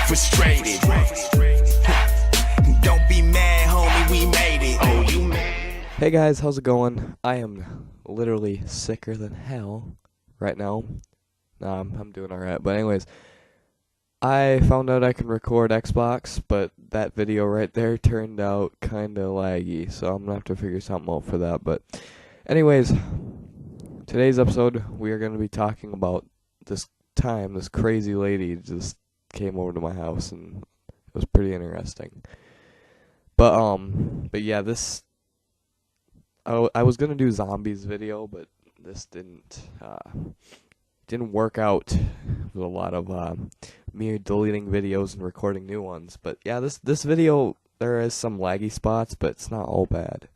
frustrated. Don't be mad, homie, we made it. Oh, you mad? Hey guys, how's it going? I am literally sicker than hell right now. I'm doing alright, but anyways, I found out I can record Xbox, but that video right there turned out kinda laggy, so I'm gonna have to figure something out for that. But anyways, today's episode, we are gonna be talking about this crazy lady just came over to my house, and it was pretty interesting. But yeah, I was gonna do zombies video, but this didn't work out. With a lot of me deleting videos and recording new ones. But yeah, this video, there is some laggy spots, but it's not all bad.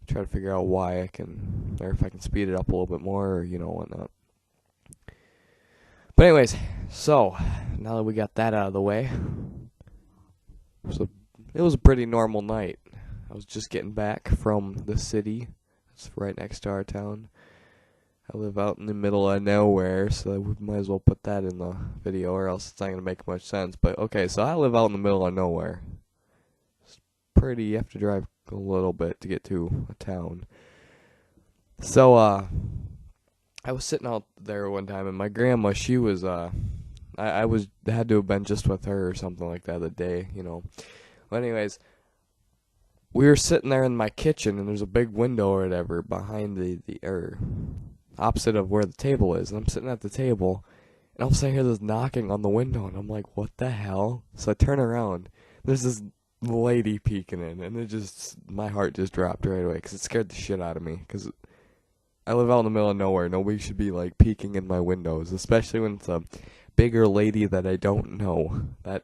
Try to figure out why or if I can speed it up a little bit more, or whatnot. But anyways, so now that we got that out of the way, it was a pretty normal night. I was just getting back from the city. It's right next to our town. I live out in the middle of nowhere, so we might as well put that in the video, or else it's not going to make much sense. But okay, so I live out in the middle of nowhere. It's pretty, you have to drive a little bit to get to a town. So, I was sitting out there one time, and my grandma, she was, I had to have been just with her or something like that the day, Well, anyways, we were sitting there in my kitchen, and there's a big window or whatever behind the opposite of where the table is. And I'm sitting at the table, and all of a sudden I hear this knocking on the window, and I'm like, what the hell? So I turn around. There's this lady peeking in, and my heart just dropped right away, because it scared the shit out of me, because I live out in the middle of nowhere. Nobody should be, like, peeking in my windows, especially when it's a bigger lady that I don't know. I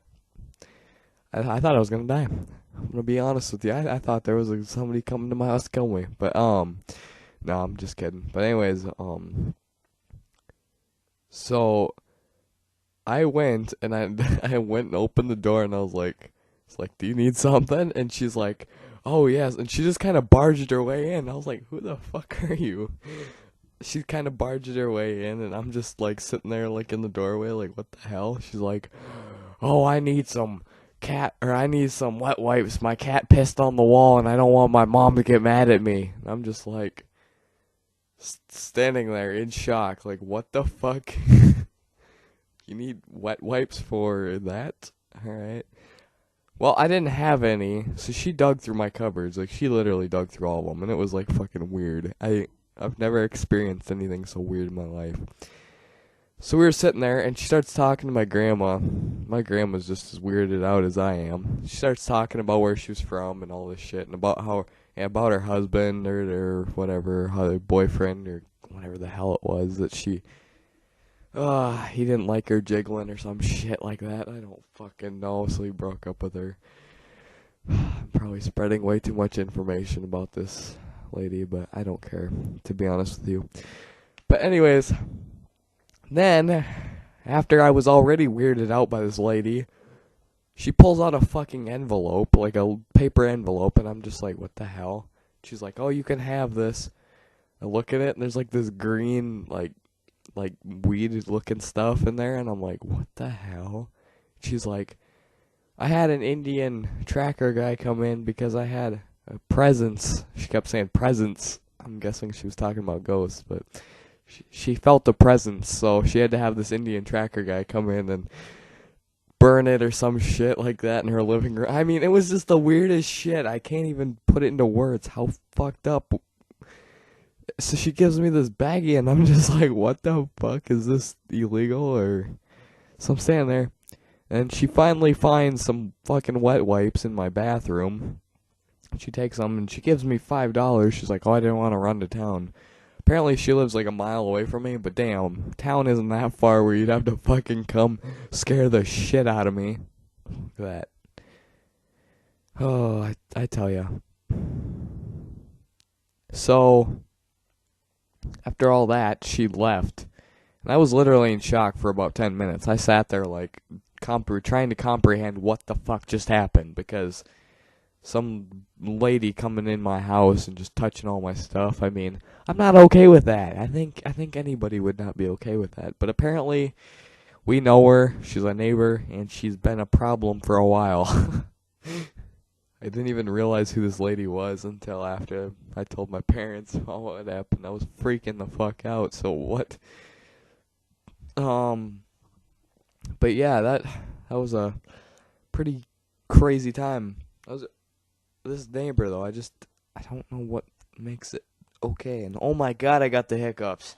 thought I was gonna die. I'm gonna be honest with you. I thought there was somebody coming to my house to kill me. But, no, I'm just kidding. But anyways, so I went, and I went and opened the door, and I was like, do you need something? And she's like, oh, yes. And she just kind of barged her way in. I was like, who the fuck are you? She kind of barged her way in, and I'm just, like, sitting there, like, in the doorway, like, what the hell? She's like, oh, I need some wet wipes. My cat pissed on the wall, and I don't want my mom to get mad at me. And I'm just, like, standing there in shock, like, what the fuck? You need wet wipes for that? Alright. Well, I didn't have any, so she dug through my cupboards. Like, she literally dug through all of them, and it was, like, fucking weird. I've never experienced anything so weird in my life. So we were sitting there, and she starts talking to my grandma. My grandma's just as weirded out as I am. She starts talking about where she was from and all this shit, and about about her husband or whatever, her boyfriend or whatever the hell it was that he didn't like her jiggling or some shit like that. I don't fucking know, so he broke up with her. I'm probably spreading way too much information about this lady, but I don't care, to be honest with you. But anyways, then, after I was already weirded out by this lady, she pulls out a fucking envelope, like a paper envelope, and I'm just like, what the hell? She's like, oh, you can have this. I look at it, and there's like this green, like weed-looking stuff in there, and I'm like, what the hell? She's like, I had an Indian tracker guy come in because I had a presence. She kept saying presence. I'm guessing she was talking about ghosts, but she felt a presence, so she had to have this Indian tracker guy come in and burn it or some shit like that in her living room. I mean, it was just the weirdest shit. I can't even put it into words how fucked up. So she gives me this baggie, and I'm just like, what the fuck? Is this illegal? Or so I'm standing there, and she finally finds some fucking wet wipes in my bathroom. She takes them, and she gives me $5. She's like, oh, I didn't want to run to town. Apparently she lives like a mile away from me, but damn, town isn't that far where you'd have to fucking come scare the shit out of me. Look at that. Oh, I tell ya. So, after all that, she left. And I was literally in shock for about 10 minutes. I sat there like, trying to comprehend what the fuck just happened, because some lady coming in my house and just touching all my stuff. I mean, I'm not okay with that. I think anybody would not be okay with that. But apparently, We know her. She's a neighbor, and she's been a problem for a while. I didn't even realize who this lady was until after I told my parents about what happened. I was freaking the fuck out. So what? But yeah, that was a pretty crazy time. This neighbor though, I don't know what makes it okay. And oh my god, I got the hiccups.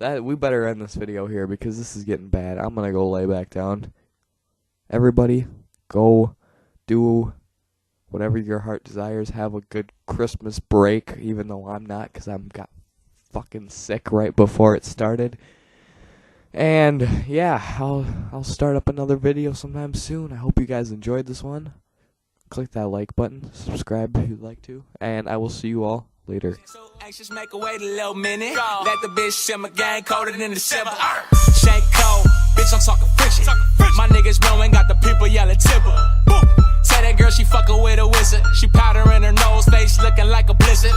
We better end this video here because this is getting bad. I'm gonna go lay back down. Everybody, go do whatever your heart desires. Have a good Christmas break, even though I'm not, because I got fucking sick right before it started. And yeah, I'll start up another video sometime soon. I hope you guys enjoyed this one. Click that like button, subscribe if you'd like to, and I will see you all later. So anxious, make a wait a little minute. Let the bitch simmer, gang coated in December. Shake cold, bitch, I'm talking French. My niggas blowing, got the people yelling timber. Tell that girl she fucking with a wizard. She powder in her nose, face looking like a blizzard.